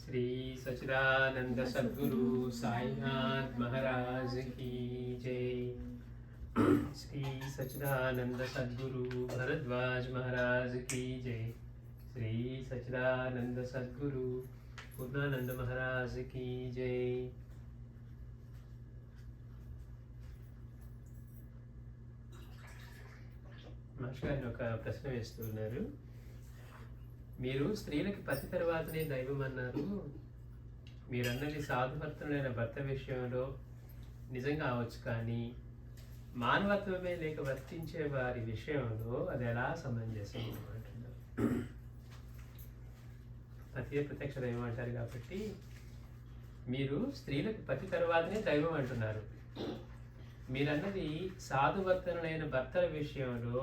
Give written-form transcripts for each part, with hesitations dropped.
श्री सच्चिदानंद सद्गुरु साईनाथ महाराज की जय। श्री सच्चिदानंद सद्गुरु भरद्वाज महाराज की जय। श्री सच्चिदानंद सद्गुरु पूर्णानंद महाराज की जय। మాస్టర్ గారిని ఒక ప్రశ్న వేస్తున్నారు. మీరు స్త్రీలకి పతి తర్వాతనే దైవం అన్నారు. మీరన్నది సాధువర్తనులైన భర్త విషయంలో నిజం కావచ్చు, కానీ మానవత్వమే లేక వర్తించే వారి విషయంలో అది ఎలా సమంజసం అంటున్నారు. పతియే ప్రత్యక్ష దైవం అంటారు కాబట్టి మీరు స్త్రీలకు పతి తర్వాతనే దైవం అంటున్నారు. మీరన్నది సాధువర్తనులైన భర్తల విషయంలో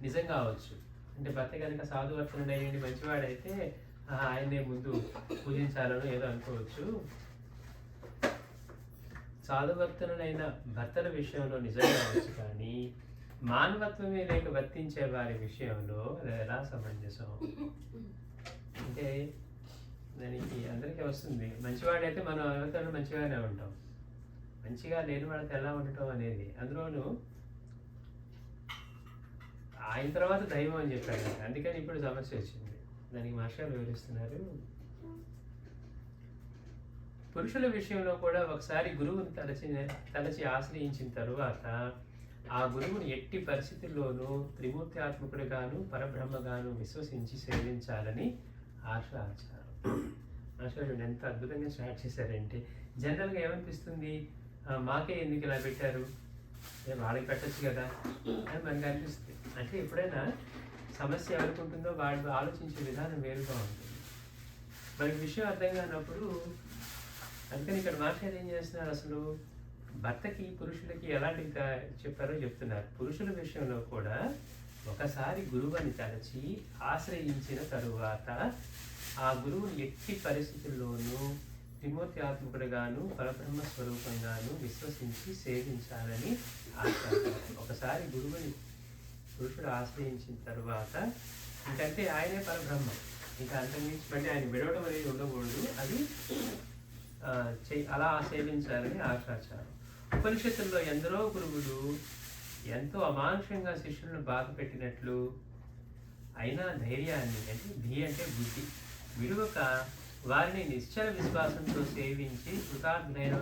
నిజం కావచ్చు. అంటే భర్త కనుక సాధువర్తనుడైన మంచివాడైతే ఆయన్నే ముందు పూజించాలని ఏదో అనుకోవచ్చు. సాధువర్తనులైన భర్తల విషయంలో నిజం కావచ్చు, కానీ మానవత్వమే లేక వర్తించే వారి విషయంలో అది ఎలా సమంజసం అంటే దానికి అందరికీ వస్తుంది. మంచివాడైతే మనం అవతరణ మంచిగానే ఉంటాం, మంచిగా లేని వాళ్ళతో ఎలా ఉండటం అనేది. అందులోనూ ఆయన తర్వాత దైవం అని చెప్పాడు, అందుకని ఇప్పుడు సమస్య వచ్చింది. దానికి మాస్టర్ వివరిస్తున్నారు. పురుషుల విషయంలో కూడా ఒకసారి గురువుని తలచి ఆశ్రయించిన తరువాత ఆ గురువుని ఎట్టి పరిస్థితుల్లోనూ త్రిమూర్తి ఆత్మకుడిగాను పరబ్రహ్మగాను విశ్వసించి సేవించాలని ఆచారం. మాస్టర్ ఎంత అద్భుతంగా స్టార్ట్ చేశారంటే, జనరల్గా ఏమనిపిస్తుంది, మాకే ఎందుకు ఇలా పెట్టారు, వాళ్ళకి పెట్టచ్చు కదా అని మనకు అనిపిస్తుంది. అంటే ఎప్పుడైనా సమస్య ఎవరికి ఉంటుందో వాళ్ళు ఆలోచించే విధానం వేరుగా ఉంటుంది. మనకి విషయం అర్థం కానప్పుడు, అందుకని ఇక్కడ మాస్టర్ ఏం చేస్తున్నారు, అసలు భర్తకి పురుషులకి ఎలాంటి చెప్పారో చెప్తున్నారు. పురుషుల విషయంలో కూడా ఒకసారి గురువుని తలచి ఆశ్రయించిన తరువాత ఆ గురువుని ఎట్టి పరిస్థితుల్లోనూ త్రిమూర్తి ఆత్మకుడుగాను పరబ్రహ్మ స్వరూపంగాను విశ్వసించి సేవించాలని ఆశిస్తారు. ఒకసారి గురువుని పురుషుడు ఆశ్రయించిన తర్వాత ఇంకంటే ఆయనే పరబ్రహ్మ, ఇంకా అంతకుమించి మళ్ళీ ఆయన విడవడం అనేది ఉండకూడదు, అది అలా సేవించాలని ఆశాచారం. ఉపనిషత్తుల్లో ఎందరో గురువులు ఎంతో అమానుషంగా శిష్యులను బాధ పెట్టినట్లు అయినా ధైర్యాన్ని, అంటే ధీ అంటే బుద్ధి, విడువక వారిని నిశ్చల విశ్వాసంతో సేవించి కృతార్థులైన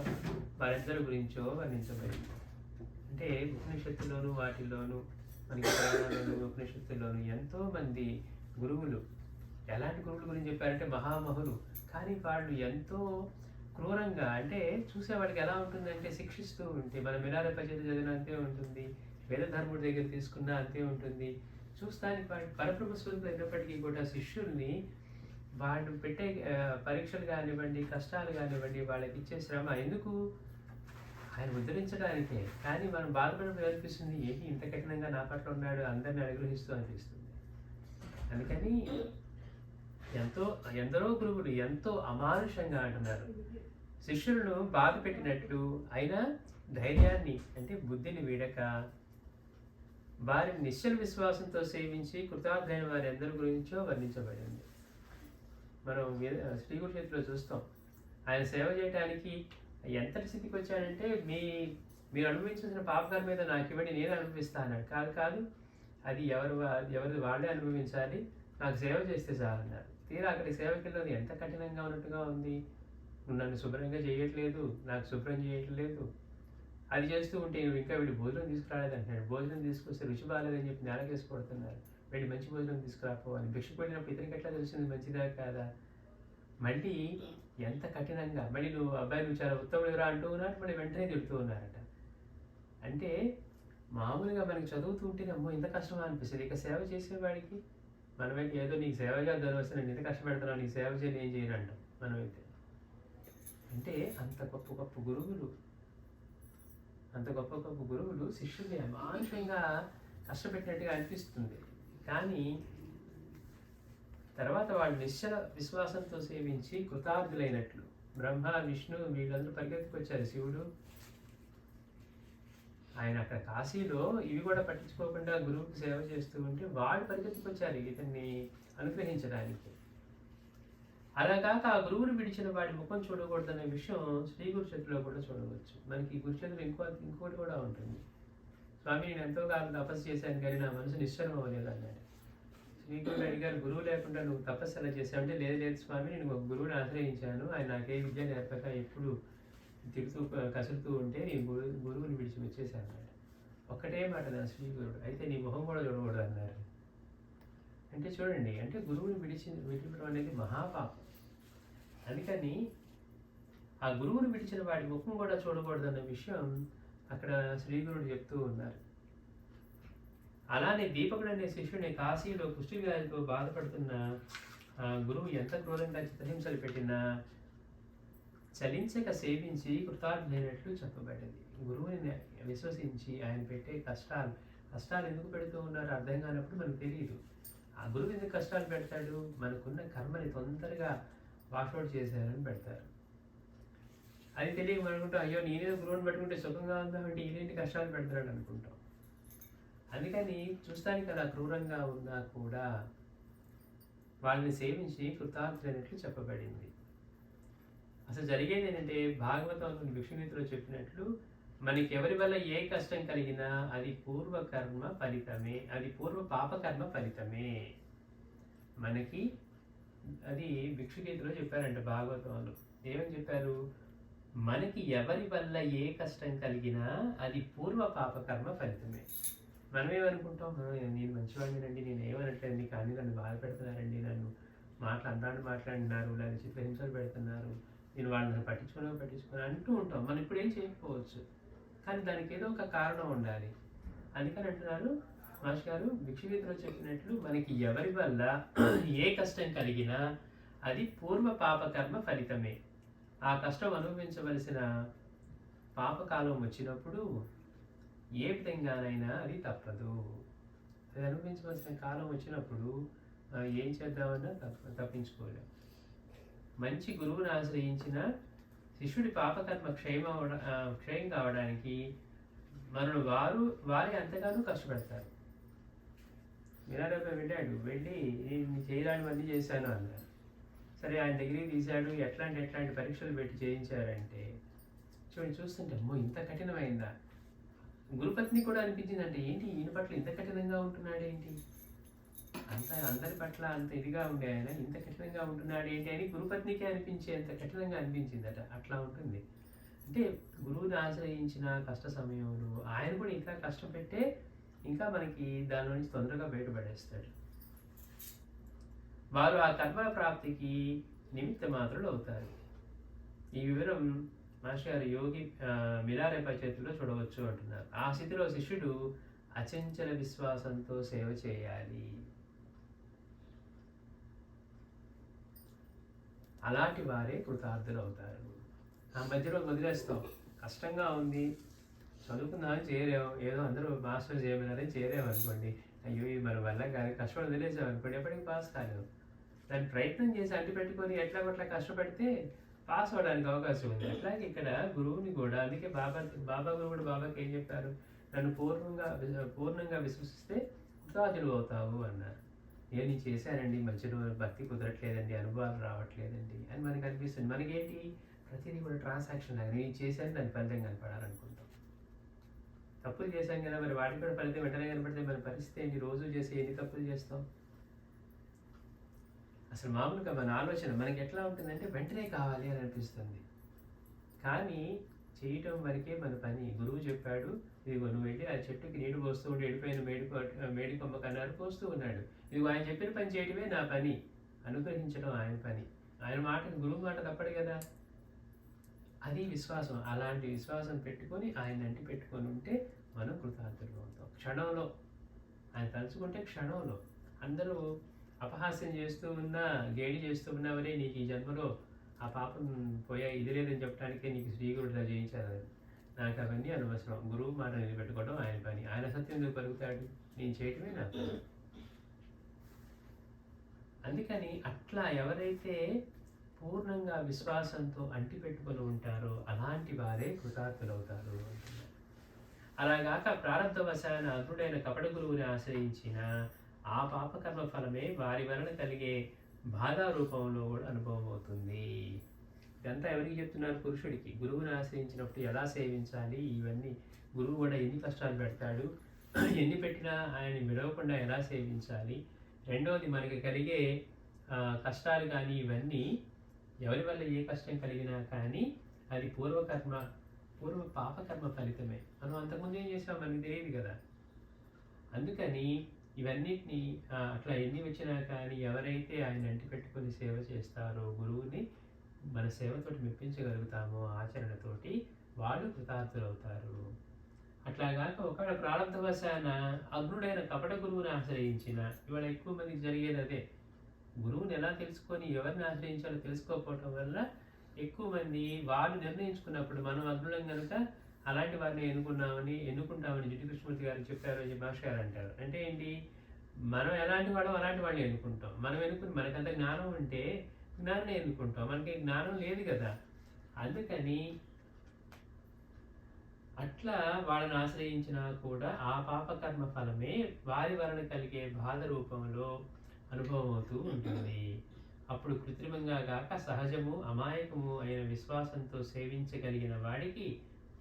వారిద్దరి గురించో వర్ణించబడింది. అంటే ఉపనిషత్తుల్లోనూ వాటిల్లోనూ మనకి పురాణాల్లోనూ ఉపనిషత్తుల్లోనూ ఎంతో మంది గురువులు, ఎలాంటి గురువుల గురించి చెప్పారంటే మహామహులు, కానీ వాళ్ళు ఎంతో క్రూరంగా, అంటే చూసేవాడికి ఎలా ఉంటుందంటే శిక్షిస్తూ ఉంటే, మన మిలాల పద్ధతి చదివిన అంతే ఉంటుంది, వేద ధర్ముడి దగ్గర తీసుకున్నా అంతే ఉంటుంది. చూస్తానికి పరబ్రహ్మ స్వరూపులు అయినప్పటికీ కూడా శిష్యుల్ని వాళ్ళు పెట్టే పరీక్షలు కానివ్వండి, కష్టాలు కానివ్వండి, వాళ్ళకి ఇచ్చే శ్రమ ఎందుకు, ఆయన ఉద్ధరించడానికే. కానీ మనం బాధపడినప్పుడు అనిపిస్తుంది, ఏంటి ఇంత కఠినంగా నా పట్ల ఉన్నాడు, అందరిని అనుగ్రహిస్తూ అనిపిస్తుంది. అందుకని ఎందరో గురువులు ఎంతో అమానుషంగా అంటున్నారు, శిష్యులను బాధ పెట్టినట్లు అయినా ధైర్యాన్ని, అంటే బుద్ధిని వీడక వారిని నిశ్చల విశ్వాసంతో సేవించి కృతార్థైన వారి అందరి గురించో వర్ణించబడింది. మనం శ్రీగురు చేతిలో చూస్తాం, ఆయన సేవ చేయడానికి ఎంతటి స్థితికి వచ్చాడంటే, మీరు అనుభవించిన పాపకాల మీద నాకు ఇవ్వండి, నేను అనుభవిస్తాను. కాదు, అది ఎవరిది వాళ్ళే అనుభవించాలి, నాకు సేవ చేస్తే చాలన్నారు. తీరా అక్కడి సేవకుల్లో ఎంత కఠినంగా ఉన్నట్టుగా ఉంది, నువ్వు నన్ను శుభ్రంగా చేయట్లేదు, నాకు శుభ్రం చేయట్లేదు, అది చేస్తూ ఉంటే నువ్వు ఇంకా వీడి భోజనం తీసుకురాలేదు అంటున్నాడు. భోజనం తీసుకొస్తే రుచి బాగాలేదని చెప్పి నేలకేసి కొడుతున్నారు. వీడి మంచి భోజనం తీసుకురాపోవాలి, భిక్ష పెట్టినప్పుడు ఇతనికి ఎట్లా తెలిసింది మంచిదా కాదా. మళ్ళీ ఎంత కఠినంగా, మళ్ళీ నువ్వు అబ్బాయి నువ్వు చాలా ఉత్తముడిరా అంటూ ఉన్నారు, మళ్ళీ వెంటనే తిడుతూ ఉన్నారట. అంటే మామూలుగా మనకి చదువుతూ ఉంటే అమ్మో ఇంత కష్టమా అనిపిస్తుంది, ఇక సేవ చేసేవాడికి మనమైతే ఏదో నీకు సేవగా ధనవస్తే నేను ఇంత కష్టపెడతాను, నీకు సేవ చేయని ఏం చేయను అంటాం మనమైతే. అంటే అంత గొప్ప గొప్ప గురువులు శిష్యుల్ని అమానుషంగా కష్టపెట్టినట్టుగా అనిపిస్తుంది. కానీ తర్వాత వాళ్ళు నిశ్చల విశ్వాసంతో సేవించి కృతార్థులైనట్లు, బ్రహ్మ విష్ణు వీళ్ళందరూ పరిగెత్తుకొచ్చారు. శివుడు ఆయన అక్కడ కాశీలో ఇవి కూడా పట్టించుకోకుండా గురువుకి సేవ చేస్తూ ఉంటే వాళ్ళు పరిగెత్తుకొచ్చారు ఇతన్ని అనుగ్రహించడానికి. అలా కాక ఆ గురువుని విడిచిన వాడి ముఖం చూడకూడదనే విషయం శ్రీ గురు చేతిలో కూడా చూడవచ్చు. మనకి గురు చేతిలో ఇంకోటి కూడా ఉంటుంది. స్వామి, నేను ఎంతో కాలం తపస్సు చేశాను కానీ నా మనసు నిశ్చలం అవ్వలేదు అన్నాడు. శ్రీ గురువు అడిగారు, గురువు లేకుండా నువ్వు తపస్సు ఎలా చేశావంటే, లేదు లేదు స్వామి, నేను ఒక గురువుని ఆశ్రయించాను, ఆయన నాకే విద్య నేర్పక ఎప్పుడు తిడుతూ కసురుతూ ఉంటే నేను గురువుని విడిచి వచ్చేసాను అన్నాడు. ఒక్కటే మాట నా శ్రీ గురుడు, అయితే నీ ముఖం కూడా చూడకూడదు అన్నారు. అంటే చూడండి, అంటే గురువుని విడిచిపెట్టడం అనేది మహాపాపం. అందుకని ఆ గురువుని విడిచిన వాడి ముఖం కూడా చూడకూడదన్న విషయం అక్కడ శ్రీ గురుడు చెప్తూ ఉన్నారు. అలానే దీపకుడు అనే శిష్యుని కాశీలో కుష్టి వ్యాధితో బాధపడుతున్న గురువు ఎంత క్రూరంగా చిత్రహింసలు పెట్టినా చలించక సేవించి కృతార్థులైనట్లు చెప్పబడింది. గురువుని విశ్వసించి ఆయన పెట్టే కష్టాలు ఎందుకు పెడుతూ ఉన్నారో అర్థం కానప్పుడు మనకు తెలియదు. ఆ గురువు ఎందుకు కష్టాలు పెడతాడు? మనకున్న కర్మని తొందరగా వాషౌట్ చేశారని పెడతారు. అది తెలియక మనం అనుకుంటాం, అయ్యో నేనేదో గురువుని పెట్టుకుంటే సుఖంగా ఉందామంటే ఈయనేంటి కష్టాలు పెడతాడు అనుకుంటాం. అందుకని చూస్తానికి అలా క్రూరంగా ఉన్నా కూడా వాళ్ళని సేవించి కృతార్థులైనట్లు చెప్పబడింది. అసలు జరిగేది ఏంటంటే, భాగవతం భిక్షుమిత్రులు చెప్పినట్లు మనకి ఎవరి వల్ల ఏ కష్టం కలిగినా అది పూర్వకర్మ ఫలితమే, అది పూర్వ పాపకర్మ ఫలితమే. మనకి అది భిక్షుగీతలో చెప్పారంట భాగవతంలో. ఏమని చెప్పారు? మనకి ఎవరి వల్ల ఏ కష్టం కలిగినా అది పూర్వ పాపకర్మ ఫలితమే. మనం ఏమనుకుంటాం, నేను మంచివాడినండి, నేను ఏమనట్లేదండి, కానీ నన్ను బాధ పెడుతున్నారండి, నన్ను మాట్లాడినారు, లేదా చిత్రహింసలు పెడుతున్నారు, నేను వాళ్ళని పట్టించుకుని అంటూ ఉంటాం. మనం ఇప్పుడు ఏం చేయకపోవచ్చు, కానీ దానికి ఏదో ఒక కారణం ఉండాలి. అందుకని అంటున్నారు మాస్టర్ గారు, భిక్షుగీతలో చెప్పినట్లు మనకి ఎవరి వల్ల ఏ కష్టం కలిగినా అది పూర్వ పాపకర్మ ఫలితమే. ఆ కష్టం అనుభవించవలసిన పాపకాలం వచ్చినప్పుడు ఏ విధంగానైనా అది తప్పదు. అది అనుభవించవలసిన కాలం వచ్చినప్పుడు ఏం చేద్దామన్నా తప్పించుకోలేం. మంచి గురువుని ఆశ్రయించిన శిష్యుడి పాపకర్మ క్షయం కావడానికి మనను వారే అంతగానో కష్టపడతారు. మీనారాబాయ్ వెళ్ళి నేను చేయరానివన్నీ చేశాను అన్నారు. సరే, ఆయన దగ్గరికి తీశాడు, ఎట్లాంటి పరీక్షలు పెట్టి చేయించారంటే చూస్తుంటే అమ్మో ఇంత కఠినమైందా. గురుపత్ని కూడా అనిపించిందంటే, ఏంటి ఈయన పట్ల ఇంత కఠినంగా ఉంటున్నాడు ఏంటి, అందరి పట్ల అంత ఇదిగా ఉండే ఆయన ఇంత కఠినంగా ఉంటున్నాడు ఏంటి అని గురుపత్నికే అంత కఠినంగా అనిపించిందట. అట్లా ఉంటుంది. అంటే గురువుని ఆశ్రయించిన కష్ట సమయంలో ఆయన కూడా ఇంకా కష్టపెట్టే ఇంకా మనకి దాని నుంచి తొందరగా బయటపడేస్తాడు. వారు ఆ కర్మ ప్రాప్తికి నిమిత్త మాత్రులు అవుతారు. ఈ వివరం మాస్టర్ గారు యోగి మిలారేపై చేతిలో చూడవచ్చు అంటున్నారు. ఆ స్థితిలో శిష్యుడు అచంచల విశ్వాసంతో సేవ చేయాలి. అలాంటి వారే కృతార్థులు అవుతారు. ఆ మధ్యలో వదిలేస్తాం, కష్టంగా ఉంది, చదువుకుందామని చేరాం, ఏదో అందరూ మాస్టర్ చేయమన్నారని చేరాం అనుకోండి, అయ్యో ఇది మన వల్ల కానీ కష్టపడి వదిలేసాం అనుకోండి, ఎప్పటికీ పాస్ కాలేము. దాన్ని ప్రయత్నం చేసి అంటిపెట్టుకొని ఎట్లా కష్టపడితే పాస్ అవ్వడానికి అవకాశం ఉంది. అట్లాగే ఇక్కడ గురువుని కూడా, అందుకే బాబా గురువు కూడా బాబాకి ఏం చెప్పారు, నన్ను పూర్ణంగా విశ్వసిస్తే కృతార్థులు అవుతావు అన్నారు. నేను చేశానండి, మంచిలో భక్తి కుదరట్లేదండి, అనుభవాలు రావట్లేదండి అని మనకి అనిపిస్తుంది. మనకేంటి, ప్రతిదీ కూడా ట్రాన్సాక్షన్ లాగా నేను చేశాను, దాని ఫలితం కనపడాలనుకుంటాం. తప్పులు చేశాం కదా, మరి వాటికి కూడా ఫలితం వెంటనే కనపడితే మన పరిస్థితి ఏంటి? రోజు చేసి ఎన్ని తప్పులు చేస్తాం. అసలు మామూలుగా మన ఆలోచన మనకి ఎట్లా ఉంటుందంటే వెంటనే కావాలి అని అనిపిస్తుంది. కానీ చేయటం వరకే మన పని. గురువు చెప్పాడు, ఇదిగో నువ్వు వెళ్ళి ఆ చెట్టుకి నీళ్లు పోస్తూ ఉండి ఎండిపోయిన మేడి కొమ్మ కన్నారు పోస్తూ ఉన్నాడు. ఇదిగో ఆయన చెప్పిన పని చేయటమే నా పని, అనుగ్రహించడం ఆయన పని. ఆయన మాట, గురువు మాట తప్పడు కదా. అది విశ్వాసం. అలాంటి విశ్వాసం పెట్టుకొని ఆయన అంటి పెట్టుకొని ఉంటే మనం కృతార్థులు అవుతాం. క్షణంలో ఆయన తలుచుకుంటే క్షణంలో. అందరూ అపహాస్యం చేస్తూ ఉన్నా, గేడి చేస్తూ ఉన్నావరే, నీకు ఈ జన్మలో ఆ పాపం పోయా ఇది లేదని చెప్పడానికే నీకు శ్రీగురుడిలా జయించారు. నాకు అవన్నీ అనవసరం. గురువు మాట నిలబెట్టుకోవడం ఆయన పని. ఆయన సత్యం ఎందుకు పలుకుతాడు, నేను చేయటమే నా పని. అందుకని అట్లా ఎవరైతే పూర్ణంగా విశ్వాసంతో అంటిపెట్టుకొని ఉంటారో అలాంటి వారే కృతార్థులవుతారు అంటున్నారు. అలాగాక ప్రారంభవశాన అర్హుడైన కపట గురువుని ఆశ్రయించిన ఆ పాపకర్మ ఫలమే వారి వలన కలిగే బాధా రూపంలో కూడా అనుభవం అవుతుంది. ఇదంతా ఎవరికి చెప్తున్నారు? పురుషుడికి. గురువుని ఆశ్రయించినప్పుడు ఎలా సేవించాలి, ఇవన్నీ గురువు కూడా ఎన్ని కష్టాలు పెడతాడు, ఎన్ని పెట్టినా ఆయన విడవకుండా ఎలా సేవించాలి, రెండవది మనకి కలిగే కష్టాలు కానీ ఇవన్నీ ఎవరి వల్ల ఏ కష్టం కలిగినా కానీ అది పూర్వ పాపకర్మ ఫలితమే. మనం అంతకుముందు ఏం చేసాం మనకి తెలియదు కదా. అందుకని ఇవన్నిటిని అట్లా ఎన్ని వచ్చినా కానీ ఎవరైతే ఆయన అంటి పెట్టుకొని సేవ చేస్తారో గురువుని మన సేవతోటి మెప్పించగలుగుతామో ఆచరణతోటి, వాళ్ళు కృతార్థులవుతారు. అట్లాగాక ఒకవేళ ప్రారంభవశాన అగ్నుడైన కపట గురువుని ఆశ్రయించిన, ఇవాళ ఎక్కువ మందికి జరిగేది అదే. గురువుని ఎలా తెలుసుకొని ఎవరిని ఆశ్రయించాలో తెలుసుకోకపోవటం వల్ల ఎక్కువ మంది వాళ్ళు నిర్ణయించుకున్నప్పుడు మనం అగ్నులం కనుక అలాంటి వారిని ఎన్నుకుంటామని జిడ్డు కృష్ణమూర్తి గారు చెప్పారు అని భాష గారు అంటారు. అంటే ఏంటి? మనం ఎలాంటి వాడో అలాంటి వాళ్ళని ఎన్నుకుంటాం. మనం మనకంత జ్ఞానం ఉంటే జ్ఞానాన్ని ఎన్నుకుంటాం. మనకి జ్ఞానం లేదు కదా. అందుకని అట్లా వాళ్ళని ఆశ్రయించినా కూడా ఆ పాపకర్మ ఫలమే వారి వలన కలిగే బాధ రూపంలో అనుభవం అవుతూ ఉంటుంది. అప్పుడు కృత్రిమంగా గాక సహజము అమాయకము అయిన విశ్వాసంతో సేవించగలిగిన వాడికి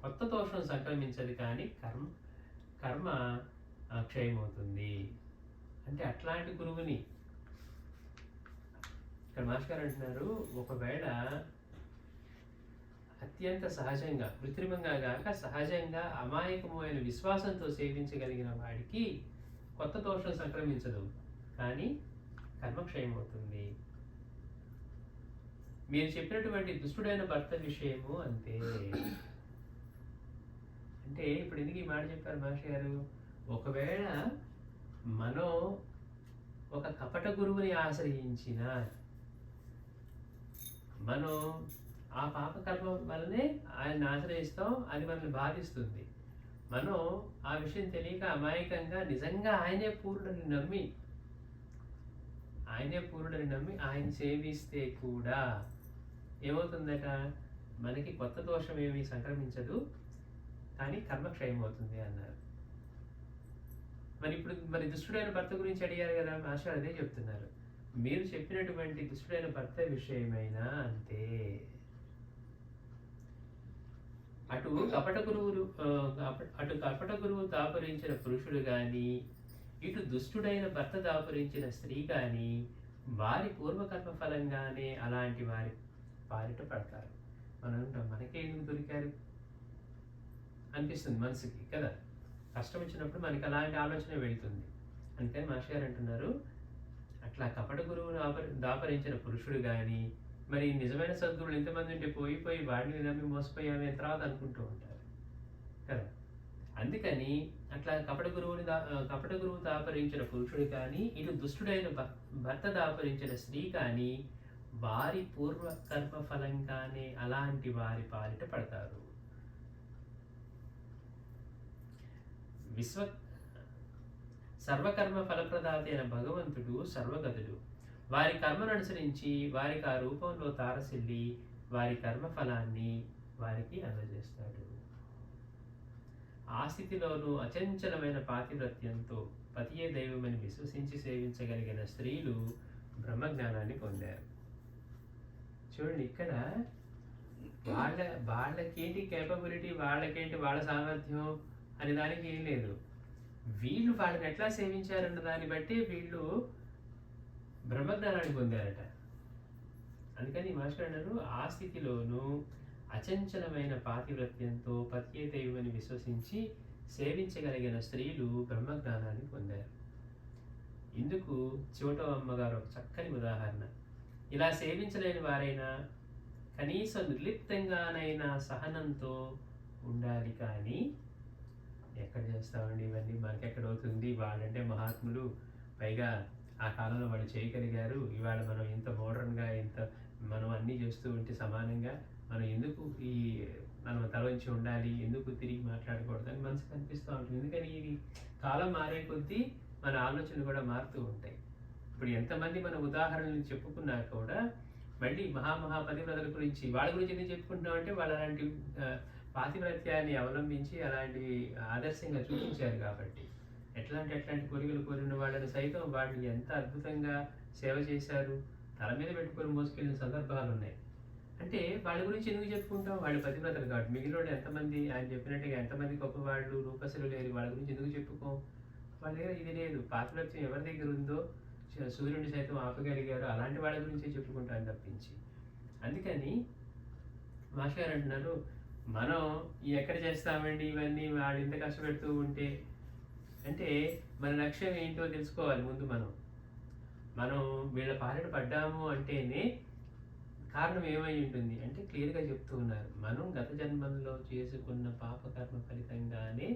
కొత్త దోషం సంక్రమించదు, కానీ కర్మ క్షయమవుతుంది. అంటే అట్లాంటి గురువుని ఇక్కడ మాస్టర్ అంటున్నారు, ఒకవేళ అత్యంత సహజంగా కృత్రిమంగా గాక సహజంగా అమాయకము అయిన విశ్వాసంతో సేవించగలిగిన వాడికి కొత్త దోషం సంక్రమించదు, కానీ కర్మక్షయమవుతుంది. మీరు చెప్పినటువంటి దుష్టుడైన భర్త విషయము అంతే. అంటే ఇప్పుడు ఎందుకు ఈ మాట చెప్పారు మాస్టర్ గారు? ఒకవేళ మనం ఒక కపట గురువుని ఆశ్రయించిన, మనం ఆ పాపకర్మ వల్లనే ఆయన్ని ఆశ్రయిస్తాం, అది మనల్ని బాధిస్తుంది. మనం ఆ విషయం తెలియక అమాయకంగా నిజంగా ఆయనే పూర్ణుడిని నమ్మి ఆయన సేవిస్తే కూడా ఏమవుతుందట? మనకి కొత్త దోషం ఏమీ సంక్రమించదు, కానీ కర్మక్షయం అవుతుంది అన్నారు. మరి దుష్టుడైన భర్త గురించి అడిగారు కదా మాస్టర్, అదే చెప్తున్నారు. మీరు చెప్పినటువంటి దుష్టుడైన భర్త విషయమైనా అంతే. అటు కపట గురువు దాపరించిన పురుషుడు కానీ, ఇటు దుష్టుడైన భర్త దాపరించిన స్త్రీ కానీ వారి పూర్వకర్మ ఫలంగానే అలాంటి వారి పాలిట పడతారు. మనకే ఎందుకు దొరికారు అనిపిస్తుంది మనసుకి కదా. కష్టం వచ్చినప్పుడు మనకి అలాంటి ఆలోచన వెళ్తుంది. అందుకని మాస్టర్ గారు అంటున్నారు, అట్లా కపట గురువును దాపరించిన పురుషుడు కానీ, మరి నిజమైన సద్గురువులు ఎంతమంది ఉంటే పోయి వాడిని నమ్మి మోసపోయామే తర్వాత అనుకుంటూ ఉంటారు కదా. అందుకని అట్లా కపట గురువు దాపరించిన పురుషుడు కానీ, ఇటు దుష్టుడైన భర్త దాపరించిన స్త్రీ కానీ వారి పూర్వ కర్మ ఫలంగానే అలాంటి వారి పాలిట పడతారు. సర్వకర్మ ఫలప్రదాత అయిన భగవంతుడు సర్వగతుడు. వారి కర్మను అనుసరించి వారికి ఆ రూపంలో తారసిల్లి వారి కర్మ ఫలాన్ని వారికి అందజేస్తాడు. ఆ స్థితిలోనూ అచంచలమైన పాతివ్రత్యంతో పతియే దైవమని విశ్వసించి సేవించగలిగిన స్త్రీలు బ్రహ్మజ్ఞానాన్ని పొందారు. చూడండి, ఇక్కడ వాళ్ళకేంటి కేపబిలిటీ, వాళ్ళ సామర్థ్యం అనే దానికి ఏం లేదు. వీళ్ళు వాళ్ళని ఎట్లా సేవించారన్న దాన్ని బట్టి వీళ్ళు బ్రహ్మజ్ఞానాన్ని పొందారట. అందుకని మాస్టర్ అన్నారు, ఆ స్థితిలోనూ అచంచలమైన పాతివ్రత్యంతో పతియే దైవమని విశ్వసించి సేవించగలిగిన స్త్రీలు బ్రహ్మజ్ఞానాన్ని పొందారు. ఇందుకు చివటో అమ్మగారు ఒక చక్కని ఉదాహరణ. ఇలా సేవించలేని వారైనా కనీసం నిర్లిప్తంగానైనా సహనంతో ఉండాలి, కానీ ఎక్కడ చేస్తామండి ఇవన్నీ, మనకెక్కడవుతుంది. వాళ్ళంటే మహాత్ములు, పైగా ఆ కాలంలో వాళ్ళు చేయగలిగారు. ఇవాళ మనం ఇంత మోడర్న్గా మనం అన్నీ చేస్తూ ఉంటే సమానంగా మనం ఎందుకు మనం తలవంచి ఉండాలి, ఎందుకు తిరిగి మాట్లాడకూడదు అని మనసుకు అనిపిస్తూ ఉంటుంది. ఎందుకని ఇది కాలం మారే కొద్దీ మన ఆలోచనలు కూడా మారుతూ ఉంటాయి. ఇప్పుడు ఎంతమంది మన ఉదాహరణలు చెప్పుకున్నా కూడా మళ్ళీ పతివ్రతల గురించి వాళ్ళ గురించి ఎందుకు చెప్పుకుంటున్నామంటే వాళ్ళు అలాంటి పాతివ్రత్యాన్ని అవలంబించి అలాంటి ఆదర్శంగా చూపించారు కాబట్టి. ఎట్లాంటి కోరికలు కోరిన వాళ్ళని సైతం వాళ్ళు ఎంత అద్భుతంగా సేవ చేశారు. తల మీద పెట్టుకొని మోసుకెళ్ళిన సందర్భాలు ఉన్నాయి. అంటే వాళ్ళ గురించి ఎందుకు చెప్పుకుంటాం? వాళ్ళు పతివ్రతలు కాబట్టి. మిగిలిన వాళ్ళు ఎంతమంది ఆయన చెప్పినట్టుగా ఎంతమంది గొప్పవాళ్ళు రూపసులు లేరు, వాళ్ళ గురించి ఎందుకు చెప్పుకోం? వాళ్ళ దగ్గర ఇది లేదు. పాతివ్రత్యం ఎవరి దగ్గర ఉందో సూర్యుడిని సైతం ఆపగలిగారు, అలాంటి వాళ్ళ గురించే చెప్పుకుంటాను తప్పించి. అందుకని మాస్టర్ గారు అంటున్నారు, మనం ఎక్కడ చేస్తామండి ఇవన్నీ వాళ్ళు ఇంత కష్టపెడుతూ ఉంటే. అంటే మన లక్ష్యం ఏంటో తెలుసుకోవాలి ముందు. మనం వీళ్ళ పాలిట పడ్డాము అంటేనే కారణం ఏమై ఉంటుంది అంటే క్లియర్గా చెప్తూ ఉన్నారు. మనం గత జన్మంలో చేసుకున్న పాపకర్మ ఫలితంగానే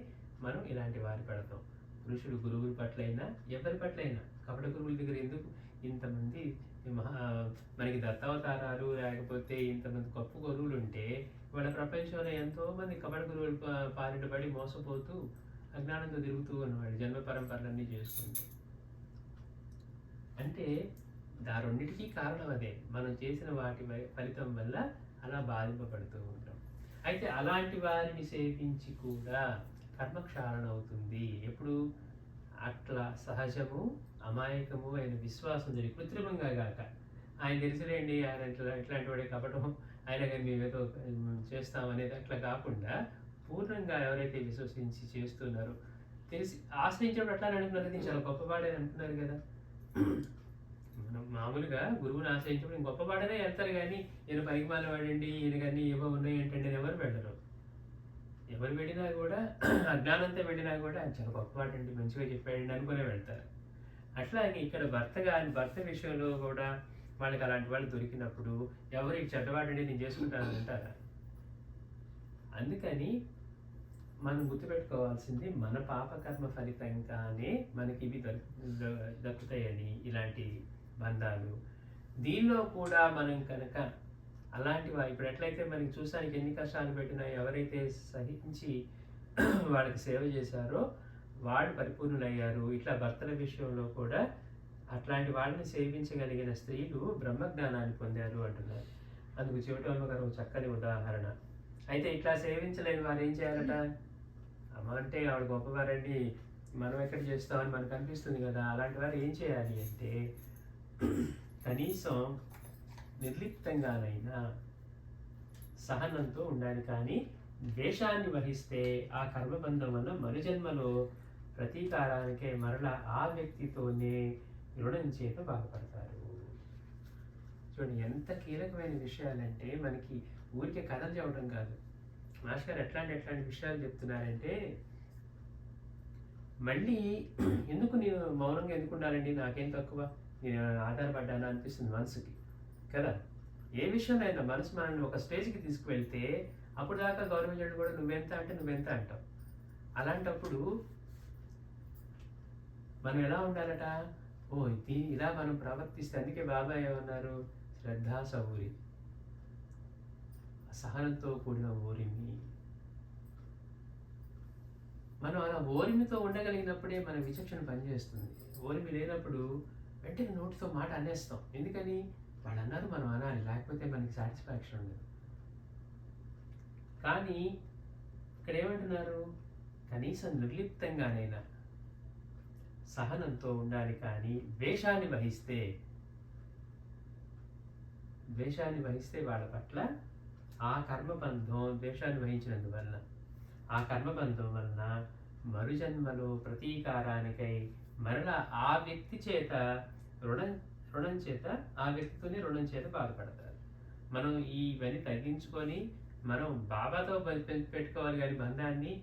మనం ఇలాంటి వారి పడతాం. పురుషుడు గురువుల పట్లైనా ఎవరి పట్లైనా. కపట గురువుల దగ్గర ఎందుకు ఇంతమంది మనకి దత్తావతారాలు లేకపోతే ఇంతమంది గొప్ప గురువులు ఉంటే వాళ్ళ ప్రపంచంలో ఎంతోమంది కపట గురువులు పాలిట పడి మోసపోతూ అజ్ఞానంతో తిరుగుతూ ఉన్నవాడు జన్మ పరంపరలన్నీ చేసుకుంటూ. అంటే దారొన్నిటికీ కారణం అదే, మనం చేసిన వాటి ఫలితం వల్ల అలా బాధింపబడుతూ ఉంటాం. అయితే అలాంటి వారిని సేవించి కూడా కర్మక్షాళన అవుతుంది. ఎప్పుడు అట్లా సహజము అమాయకము అయిన విశ్వాసం జరిగి కృత్రిమంగా గాక. ఆయన తెలిసిలేండి ఆయన ఇట్లాంటి వాడే కపటం, ఆయన కానీ మేమేదో చేస్తామనేది అట్లా కాకుండా పూర్ణంగా ఎవరైతే విశ్వసించి చేస్తున్నారో తెలిసి ఆశ్రయించినప్పుడు అట్లా అనుకున్నారు కదా, చాలా గొప్పవాడే అనుకున్నారు కదా. మనం మామూలుగా గురువుని ఆశ్రయించినప్పుడు గొప్పవాడనే వెళ్తారు కానీ ఈయన పనికిమాల వాడండి, ఈయన కానీ ఏవో ఉన్నాయి ఏంటంటే ఎవరు వెళ్ళరు. ఎవరు వెళ్ళినా కూడా అజ్ఞానంతో వెళ్ళినా కూడా ఆయన చాలా గొప్పవాడండి, మంచిగా చెప్పాడండి అనుకునే వెళ్తారు. అట్లాగే ఇక్కడ భర్త విషయంలో కూడా వాళ్ళకి అలాంటి వాళ్ళు దొరికినప్పుడు ఎవరు చెడ్డవాడండి నేను చేసుకుంటాను అంటారా? అందుకని మనం గుర్తుపెట్టుకోవాల్సింది మన పాపకర్మ ఫలితంగానే మనకి ఇవి దక్కుతాయని, ఇలాంటి బంధాలు. దీనిలో కూడా మనం కనుక అలాంటి ఇప్పుడు ఎట్లయితే మనకి చూసానికి ఎన్ని కష్టాలు పెట్టినా ఎవరైతే సహించి వాళ్ళకి సేవ చేశారో వాళ్ళు పరిపూర్ణులయ్యారు. ఇట్లా భర్తల విషయంలో కూడా అట్లాంటి వాళ్ళని సేవించగలిగిన స్త్రీలు బ్రహ్మజ్ఞానాన్ని పొందారు అంటున్నారు. అందుకు చెవిటమ్మ గారు చక్కని ఉదాహరణ. అయితే ఇట్లా సేవించలేని వారు ఏం చేయాలట? అమ్మ అంటే ఆవిడ గొప్పవారండి, మనం ఎక్కడ చేస్తామని మనకు అనిపిస్తుంది కదా. అలాంటి వారు ఏం చేయాలి అంటే కనీసం నిర్లిప్తంగానైనా సహనంతో ఉండాలి. కానీ ద్వేషాన్ని వహిస్తే ఆ కర్మబంధం వల్ల మరుజన్మలో ప్రతీకారానికే మరలా ఆ వ్యక్తితోనే రుణం చేత బాధపడతారు. చూడండి ఎంత కీలకమైన విషయాలంటే మనకి ఊరికే కథలు చెప్పడం కాదు. మాస్టర్ గారు ఎట్లాంటి విషయాలు చెప్తున్నారంటే, మళ్ళీ ఎందుకు నేను మౌనంగా ఎందుకు ఉండాలండి, నాకేం తక్కువ, నేను ఆధారపడ్డాను అనిపిస్తుంది మనసుకి కదా. ఏ విషయంలో మనసు మనల్ని ఒక స్టేజ్కి తీసుకువెళ్తే అప్పుడు దాకా గౌరవించడం కూడా నువ్వెంత అంటే నువ్వెంత అంటావు. అలాంటప్పుడు మనం ఎలా ఉండాలట? ఇలా మనం ప్రవర్తిస్తే, అందుకే బాబాయ్ ఏమన్నారు, శ్రద్ధా సౌరి, సహనంతో కూడిన ఓరిమి. మనం అలా ఓరిమితో ఉండగలిగినప్పుడే మన విచక్షణ పనిచేస్తుంది. ఓరిమి లేనప్పుడు వెంటనే నోటితో మాట అనేస్తాం. ఎందుకని? వాళ్ళు అన్నారు మనం అనాలి, లేకపోతే మనకి సాటిస్ఫాక్షన్ ఉండదు. కానీ ఇక్కడ ఏమంటున్నారు? కనీసం నిర్లిప్తంగానైనా సహనంతో ఉండాలి. కానీ ద్వేషాన్ని వహిస్తే వాళ్ళ పట్ల ఆ కర్మబంధం, ద్వేషాన్ని వహించినందువల్ల ఆ కర్మబంధం వలన మరుజన్మలో ప్రతీకారానికై మరలా ఆ వ్యక్తి చేత రుణం చేత ఆ వ్యక్తితోనే రుణం చేత బాధపడతారు. మనం ఇవన్నీ తగ్గించుకొని మనం బాబాతో పెట్టుకోవాలి కానీ బంధాన్ని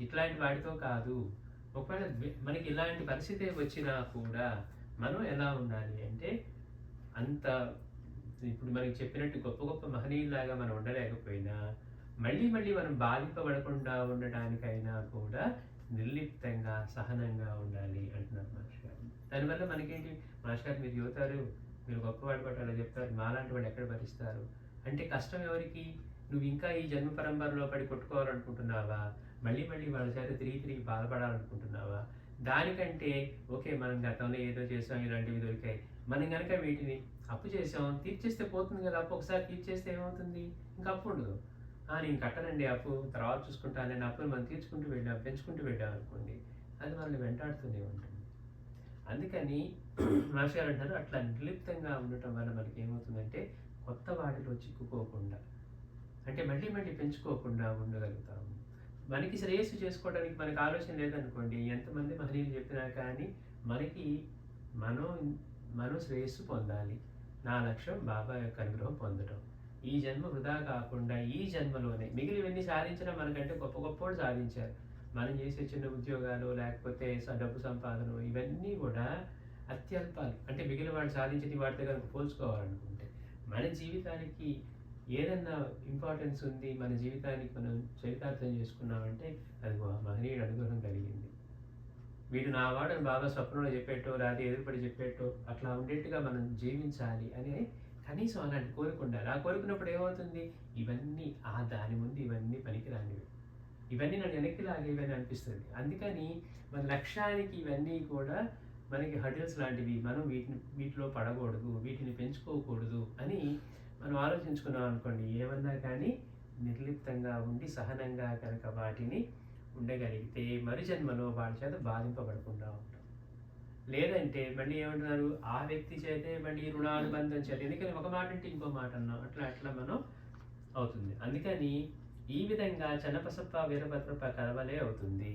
ఇట్లాంటి వాటితో కాదు. ఒకవేళ మనకి ఇలాంటి పరిస్థితి వచ్చినా కూడా మనం ఎలా ఉండాలి అంటే, అంత ఇప్పుడు మనకి చెప్పినట్టు గొప్ప గొప్ప మహనీయులాగా మనం ఉండలేకపోయినా మళ్ళీ మనం బాధింపబడకుండా ఉండటానికైనా కూడా నిర్లిప్తంగా సహనంగా ఉండాలి అంటున్నారు మాస్టర్ గారు. దానివల్ల మనకేంటి, మాస్టర్ గారు మీరు చెబుతారు, మీరు గొప్పవాడు పట్టు అలా చెప్తారు, మాలాంటి వాడు ఎక్కడ భరిస్తారు అంటే కష్టం ఎవరికి? నువ్వు ఇంకా ఈ జన్మ పరంపరలో పడి కొట్టుకోవాలనుకుంటున్నావా? మళ్ళీ వాళ్ళ చేత తిరిగి బాధపడాలనుకుంటున్నావా? దానికంటే ఓకే, మనం గతంలో ఏదో చేసాం, ఇలాంటివి దొరికాయి, మనం కనుక వీటిని అప్పు చేసాం, తీర్చేస్తే పోతుంది కదా. అప్పు ఒకసారి తీర్చేస్తే ఏమవుతుంది? ఇంకా అప్పు ఉండదు. నేను కట్టనండి అప్పు, తర్వాత చూసుకుంటాను, నేను అప్పులు మనం తీర్చుకుంటూ పెంచుకుంటూ వెళ్ళాం అనుకోండి, అది మనల్ని వెంటాడుతూనే ఉంటుంది. అందుకని మాస్టర్ గారు అంటారు, అట్లా నిర్లిప్తంగా ఉండటం వల్ల మనకి ఏమవుతుందంటే కొత్త వాటిలో చిక్కుకోకుండా, అంటే మళ్ళీ మళ్ళీ పెంచుకోకుండా ఉండగలుగుతాము. మనకి శ్రేయస్సు చేసుకోవడానికి మనకు ఆలోచన లేదనుకోండి, ఎంతమంది మహనీయులు చెప్పినా కానీ మనకి మనం మనం శ్రేయస్సు పొందాలి, నా లక్ష్యం బాబా యొక్క అనుగ్రహం పొందడం. ఈ జన్మ వృధా కాకుండా ఈ జన్మలోనే మిగిలివన్నీ సాధించినా మనకంటే గొప్ప గొప్ప వాళ్ళు సాధించారు. మనం చేసే చిన్న ఉద్యోగాలు లేకపోతే డబ్బు సంపాదన ఇవన్నీ కూడా అత్యల్పాలు. అంటే మిగిలిన వాళ్ళు సాధించేది వాటితో కనుక పోల్చుకోవాలనుకుంటే మన జీవితానికి ఏదన్నా ఇంపార్టెన్స్ ఉంది, మన జీవితానికి మనం చరితార్థం చేసుకున్నామంటే అది మహనీయుడు అనుగ్రహం కలిగింది. వీడు నా వాడని బాగా స్వప్నంలో చెప్పేటో లేదా ఎదురుపడి చెప్పేటో అట్లా ఉండేట్టుగా మనం జీవించాలి అని కనీసం అలాంటి కోరిక ఉండాలి. ఆ కోరుకున్నప్పుడు ఏమవుతుంది, ఇవన్నీ దాని ముందు ఇవన్నీ పనికిరానివి, ఇవన్నీ నన్ను వెనక్కి లాగేవని అనిపిస్తుంది. అందుకని మన లక్ష్యానికి ఇవన్నీ కూడా మనకి హడిల్స్ లాంటివి. మనం వీటిలో పడకూడదు, వీటిని పెంచుకోకూడదు అని మనం ఆలోచించుకున్నాం అనుకోండి, ఏమన్నా కానీ నిర్లిప్తంగా ఉండి సహనంగా కనుక వాటిని ఉండగలిగితే మరు జన్మలో వాడి చేత బాధింపబడకుండా ఉంటాం. లేదంటే మళ్ళీ ఏమంటున్నారు, ఆ వ్యక్తి చేతే మళ్ళీ రుణానుబంధం చేత, ఎందుకని ఒక మాట అంటే ఇంకో మాట అన్నాం, అట్లా మనం అవుతుంది. అందుకని ఈ విధంగా చన్నపసప్ప వీరభద్రప్ప కలవలే అవుతుంది.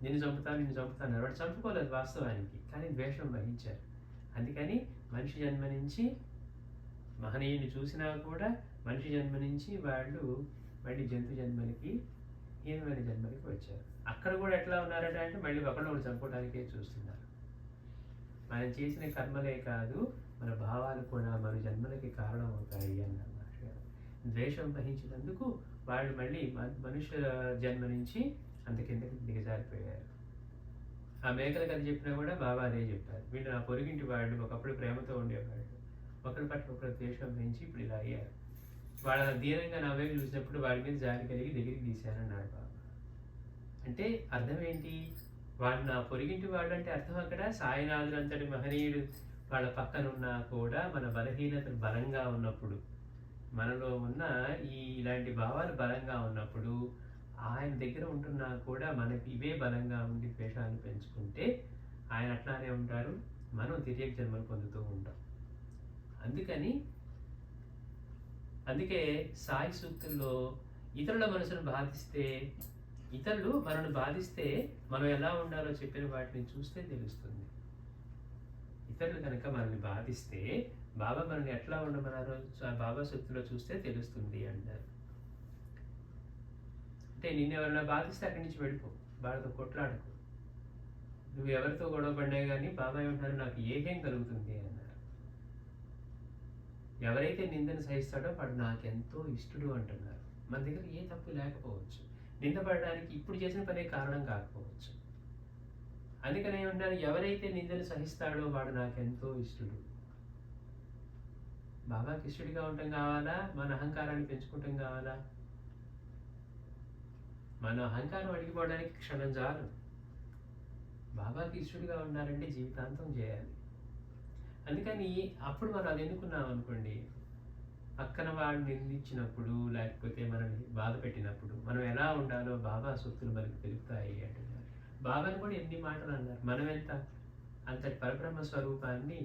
నిన్ను చంపుతాను వాడు చంపుకోలేదు వాస్తవానికి, కానీ ద్వేషం వహించారు. అందుకని మనిషి జన్మ నుంచి మహనీయుని చూసినా కూడా మనిషి జన్మ నుంచి వాళ్ళు మళ్ళీ జంతు జన్మలకి, హీనమైన జన్మలకి వచ్చారు. అక్కడ కూడా ఎట్లా ఉన్నారట అంటే మళ్ళీ ఒకళ్ళు చంపుకోవడానికే చూస్తున్నారు. మనం చేసిన కర్మలే కాదు, మన భావాలు కూడా మన జన్మలకి కారణం అవుతాయి అన్నారు మాస్టర్ గారు. ద్వేషం వహించినందుకు వాళ్ళు మళ్ళీ మనుష్య జన్మ నుంచి అంత కిందకి దిగజారిపోయారు. ఆ మేకల కథ చెప్పినా కూడా బాబా అదే చెప్పారు. వీళ్ళు నా పొరుగింటి వాళ్ళు ఒకప్పుడు ప్రేమతో ఉండేవాళ్ళు, ఒకరి పట్ల ఒకరు ద్వేషం పెంచి ఇప్పుడు ఇలా అయ్యారు. వాళ్ళ దీనంగా నా వైపు చూసినప్పుడు వాడి మీద జాలి కలిగి దగ్గరికి తీశానన్నాడు బాబా. అంటే అర్థం ఏంటి, వాళ్ళు నా పొరిగింటి వాడు అంటే అర్థం అక్కడ సాయినాథులంతటి మహనీయుడు వాళ్ళ పక్కన ఉన్నా కూడా మన బలహీనతలు బలంగా ఉన్నప్పుడు, మనలో ఉన్న ఇలాంటి భావాలు బలంగా ఉన్నప్పుడు ఆయన దగ్గర ఉంటున్నా కూడా మనకి ఇవే బలంగా ఉండి ద్వేషాన్ని పెంచుకుంటే ఆయన అట్లానే ఉంటారు, మనం తిరిగి జన్మలు పొందుతూ ఉంటాం. అందుకే సాయి సూక్తుల్లో ఇతరుల మనసును బాధిస్తే, ఇతరులు మనల్ని బాధిస్తే మనం ఎలా ఉండాలో చెప్పిన వాటిని చూస్తే తెలుస్తుంది. ఇతరులు కనుక మనల్ని బాధిస్తే బాబా మనల్ని ఎట్లా ఉండమన్నారో బాబా సూక్తుల్లో చూస్తే తెలుస్తుంది అంటారు. అంటే నిన్ను ఎవరైనా బాధిస్తే అక్కడి నుంచి వెళ్ళిపో, వాళ్ళతో కొట్లాడుకో. నువ్వు ఎవరితో గొడవ పడినా కానీ బాబా ఏమంటారు, నాకు ఏకేం కలుగుతుంది అన్నారు. ఎవరైతే నిందను సహిస్తాడో వాడు నాకెంతో ఇష్టడు అంటున్నారు. మన దగ్గర ఏ తప్పు లేకపోవచ్చు, నిందపడడానికి ఇప్పుడు చేసిన పనే కారణం కాకపోవచ్చు. అందుకని ఏమంటారు, ఎవరైతే నిందను సహిస్తాడో వాడు నాకెంతో ఇష్టడు. బాబాకి ఇష్టడిగా ఉండటం కావాలా, మన అహంకారాన్ని పెంచుకోవటం కావాలా? మన అహంకారం అడిగిపోవడానికి క్షణం చాలు. బాబాకి ఇష్టడిగా ఉండాలంటే జీవితాంతం చేయాలి. అందుకని అప్పుడు మనం అది ఎన్నుకున్నాం అనుకోండి, పక్కన వాడిని నిందించినప్పుడు లేకపోతే మనల్ని బాధ పెట్టినప్పుడు మనం ఎలా ఉండాలో బాబా సూక్తులు మనకు తెలుపుతాయి అంటున్నారు. బాబాని కూడా ఎన్ని మాటలు అన్నారు. మనం ఎంత అంతటి పరబ్రహ్మ స్వరూపాన్ని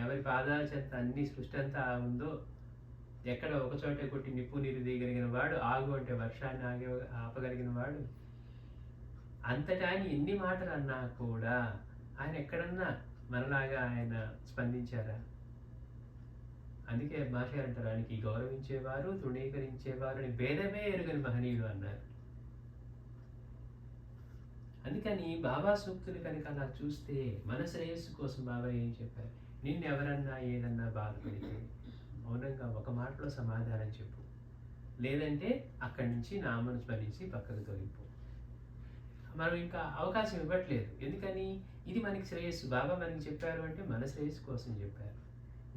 ఎవరి పాదాల చెత్త అన్ని సృష్టి అంతా ఉందో, ఎక్కడ ఒక చోటే కొట్టి నిప్పు నీరు దిగలిగిన వాడు, ఆగు అంటే వర్షాన్ని ఆపగలిగిన వాడు, అంతటి ఆయన ఎన్ని మాటలు అన్నా కూడా ఆయన ఎక్కడన్నా మనలాగా ఆయన స్పందించారా? అందుకే మాస్టర్ అంటారు, ఆయనకి గౌరవించేవారు తృణీకరించేవారు అని భేదమే ఎరుగని మహనీయుడు అన్నారు. అందుకని బాబా సూక్తులు కనుక అలా చూస్తే మన శ్రేయస్సు కోసం బాబా ఏం చెప్పారు, నిన్ను ఎవరన్నా ఏదన్నా బాధపడితే మౌనంగా ఒక మాటలో సమాధానం చెప్పు, లేదంటే అక్కడి నుంచి నామను స్మరించి పక్కకు తొలిపో. మనం ఇంకా అవకాశం ఇవ్వట్లేదు. ఎందుకని, ఇది మనకి శ్రేయస్సు. బాబా మనకి చెప్పారు అంటే మన శ్రేయస్సు కోసం చెప్పారు.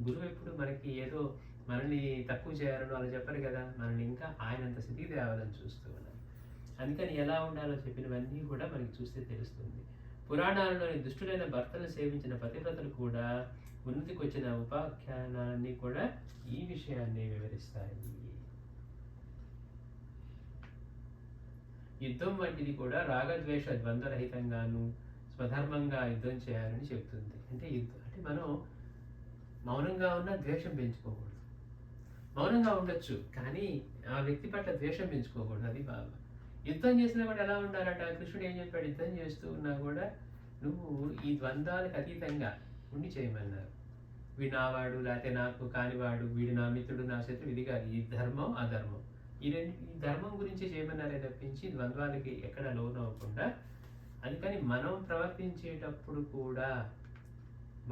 గురువు ఎప్పుడు మనకి ఏదో మనల్ని తక్కువ చేయాలని అలా చెప్పరు కదా, మనల్ని ఇంకా ఆయనంత స్థితికి తేవాలని చూస్తూ ఉన్నారు. అందుకని ఎలా ఉండాలో చెప్పినవన్నీ కూడా మనకి చూస్తే తెలుస్తుంది. పురాణాలలోని దుష్టులైన భర్తలను సేవించిన పతివ్రతలు కూడా ఉన్నతికి వచ్చిన ఉపాఖ్యానాన్ని కూడా ఈ విషయాన్ని వివరిస్తాయి. యుద్ధం వంటిది కూడా రాగద్వేష ద్వంద్వరహితంగాను స్వధర్మంగా యుద్ధం చేయాలని చెప్తుంది. అంటే అంటే మనం మౌనంగా ఉన్న ద్వేషం పెంచుకోకూడదు. మౌనంగా ఉండొచ్చు, కానీ ఆ వ్యక్తి పట్ల ద్వేషం పెంచుకోకూడదు. అది బాగా యుద్ధం చేసినా కూడా ఎలా ఉండాలంట? కృష్ణుడు ఏం చెప్పాడు? యుద్ధం చేస్తూ ఉన్నా కూడా నువ్వు ఈ ద్వంద్వాలకు అతీతంగా ఉండి చేయమన్నారు. వీడు నావాడు, లేకపోతే నాకు కానివాడు, వీడు నా మిత్రుడు, నా శత్రుడు, ఇది కాదు. ఈ ధర్మం, అధర్మం, ఈ ధర్మం గురించి చేయమన్నారే తప్పించి ద్వంద్వాలకి ఎక్కడ లోనవ్వకుండా. అందుకని మనం ప్రవర్తించేటప్పుడు కూడా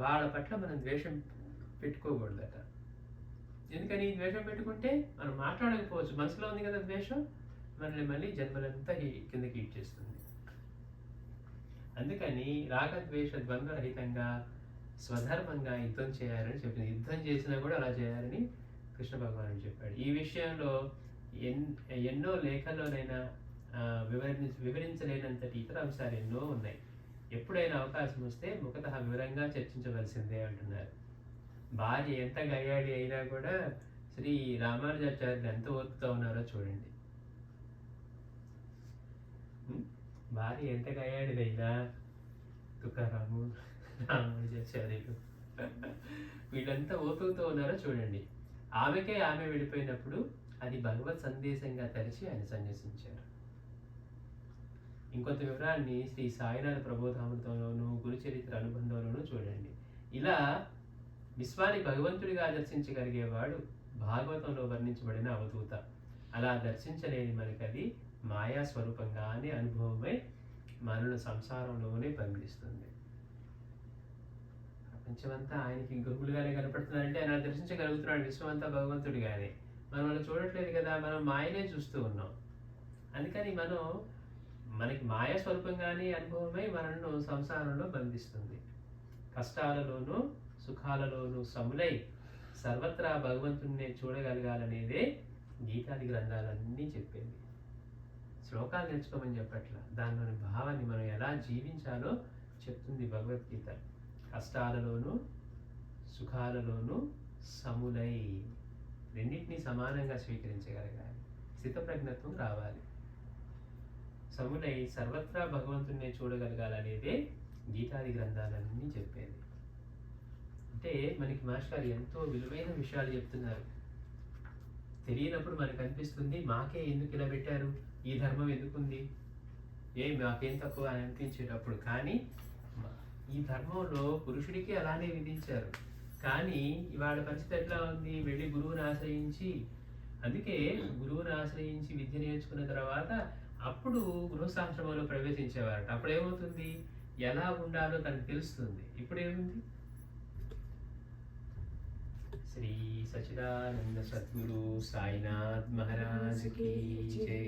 వాళ్ళ పట్ల మనం ద్వేషం పెట్టుకోకూడదట. ఎందుకని ద్వేషం పెట్టుకుంటే మనం మాట్లాడకపోవచ్చు, మనసులో ఉంది కదా ద్వేషం, మనల్ని మళ్ళీ జన్మలంతా కిందకి ఇచ్చేస్తుంది. అందుకని రాగద్వేష ద్వంద్వరహితంగా స్వధర్మంగా యుద్ధం చేయాలని చెప్పింది. యుద్ధం చేసినా కూడా అలా చేయాలని కృష్ణ భగవానుడు చెప్పాడు. ఈ విషయంలో ఎన్నో లేఖల్లోనైనా వివరించలేనంతటి ఇతర అంశాలు ఎన్నో ఉన్నాయి. ఎప్పుడైనా అవకాశం వస్తే ముఖతః వివరంగా చర్చించవలసిందే అంటున్నారు. భార్య ఎంత గయ్యాడి అయినా కూడా శ్రీ రామానుజాచార్యులు ఎంత ఓర్పుతో ఉన్నారో చూడండి. భార్య ఎంత గయ్యాడిదైనా తుకారాము, రామానుజాచార్యులు వీళ్ళంతా ఓపికతో ఉన్నారో చూడండి. ఆమెకే ఆమె వెళ్ళిపోయినప్పుడు అది భగవత్ సందేశంగా తలిచి ఆయన సన్యసించారు. ఇంకొంత వివరాన్ని శ్రీ సాయినాథ ప్రబోధామృతంలోను గురుచరిత్ర అనుబంధంలోనూ చూడండి. ఇలా విశ్వాన్ని భగవంతుడిగా దర్శించగలిగేవాడు భాగవతంలో వర్ణించబడిన అవధూత. అలా దర్శించలేని మనకది మాయా స్వరూపంగానే అనుభవమై మనను సంసారంలోనే బంధిస్తుంది. ప్రపంచమంతా ఆయనకి గురువులుగానే కనపడుతున్నారంటే ఆయన దర్శించగలుగుతున్నాడు. విశ్వం అంతా భగవంతుడిగానే. మనం అలా చూడట్లేదు కదా, మనం మాయనే చూస్తూ ఉన్నాం. అందుకని మనకి మాయా స్వరూపంగానే అనుభవమై మనను సంసారంలో బంధిస్తుంది. కష్టాలలోనూ సుఖాలలోనూ సములై సర్వత్రా భగవంతుణ్ణి చూడగలగాలనేదే గీతాది గ్రంథాలన్నీ చెప్పేది. శ్లోకాలు నేర్చుకోమని చెప్పట్లా, దానిలోని భావాన్ని మనం ఎలా జీవించాలో చెప్తుంది భగవద్గీత. కష్టాలలోనూ సుఖాలలోనూ సములై, రెండింటినీ సమానంగా స్వీకరించగలగాలి. స్థితప్రజ్ఞత్వం రావాలి. సములై సర్వత్రా భగవంతుణ్ణి చూడగలగాలనేదే గీతాది గ్రంథాలన్నీ చెప్పేది. అంటే మనకి మాస్టర్ ఎంతో విలువైన విషయాలు చెప్తున్నారు. తెలియనప్పుడు మనకు అనిపిస్తుంది, మాకే ఎందుకు ఇలా పెట్టారు, ఈ ధర్మం ఎందుకుంది, మాకేం తక్కువ అని అనిపించేటప్పుడు. కానీ ఈ ధర్మంలో పురుషుడికి అలానే విధించారు. కానీ ఇవాళ పరిస్థితి ఎట్లా ఉంది? వెళ్ళి గురువుని ఆశ్రయించి, అందుకే గురువుని ఆశ్రయించి విద్య నేర్చుకున్న తర్వాత అప్పుడు గృహస్థాశ్రమంలో ప్రవేశించేవారట. అప్పుడు ఏమవుతుంది? ఎలా ఉండాలో తనకు తెలుస్తుంది. ఇప్పుడు ఏముంది? శ్రీ సచ్చిదానంద సద్గురు సాయినాథ్ మహారాజ్ కీ జై.